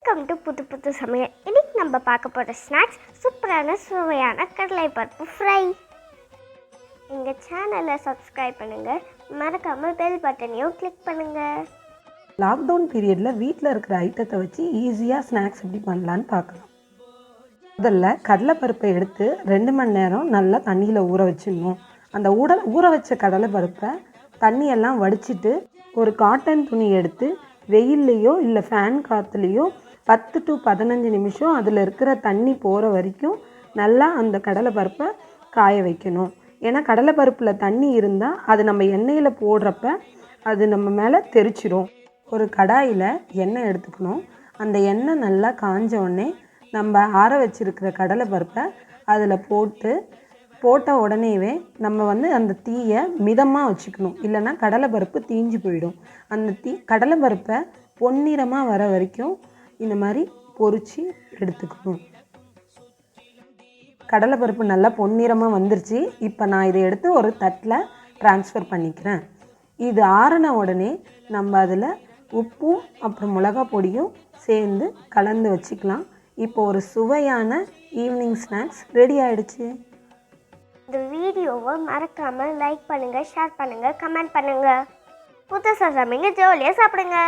Welcome to புது புது சமையல். இன்னைக்கு நம்ம பார்க்க போகிற ஸ்நாக்ஸ் சூப்பரான சுவையான கடலை பருப்பு ஃப்ரை. எங்கள் சேனலை சப்ஸ்கிரைப் பண்ணுங்கள், மறக்காமல் பெல் பட்டனையும் கிளிக் பண்ணுங்கள். லாக்டவுன் பீரியடில் வீட்டில் இருக்கிற ஐட்டத்தை வச்சு ஈஸியாக ஸ்நாக்ஸ் எப்படி பண்ணலான்னு பார்க்கலாம். முதல்ல கடலைப்பருப்பை எடுத்து 2 மணி நேரம் நல்லா தண்ணியில் ஊற வச்சிடணும். அந்த ஊற வச்ச கடலைப்பருப்பை தண்ணியெல்லாம் வடிச்சிட்டு ஒரு காட்டன் துணி எடுத்து வெயில்லையோ இல்லை ஃபேன் காற்றுலையோ 10 to 15 நிமிஷம் அதில் இருக்கிற தண்ணி போகிற வரைக்கும் நல்லா அந்த கடலைப்பருப்பை காய வைக்கணும். ஏன்னா கடலைப்பருப்பில் தண்ணி இருந்தால் அது நம்ம எண்ணெயில் போடுறப்ப அது நம்ம மேலே தெரிச்சிடும். ஒரு கடாயில் எண்ணெய் எடுத்துக்கணும். அந்த எண்ணெய் நல்லா காஞ்ச உடனே நம்ம ஆற வச்சுருக்கிற கடலைப்பருப்பை அதில் போட்ட உடனேவே நம்ம அந்த தீயை மிதமாக வச்சுக்கணும். இல்லைன்னா கடலைப்பருப்பு தீஞ்சு போயிடும். அந்த கடலைப்பருப்பை பொன்னிறமாக வர வரைக்கும் இந்த மாதிரி பொரித்து எடுத்துக்கணும். கடலைப்பருப்பு நல்லா பொன்னிறமாக வந்துருச்சு. இப்போ நான் இதை எடுத்து ஒரு தட்டில் ட்ரான்ஸ்ஃபர் பண்ணிக்கிறேன். இது ஆறின உடனே நம்ம அதில் உப்பும் அப்புறம் மிளகா பொடியும் சேர்ந்து கலந்து வச்சுக்கலாம். இப்போ ஒரு சுவையான ஈவினிங் ஸ்நாக்ஸ் ரெடி ஆகிடுச்சு. இந்த வீடியோவை மறக்காமல் லைக் பண்ணுங்கள், ஷேர் பண்ணுங்கள், கமெண்ட் பண்ணுங்கள். புதுசாக சமைங்க, ஜாலியாக சாப்பிடுங்க.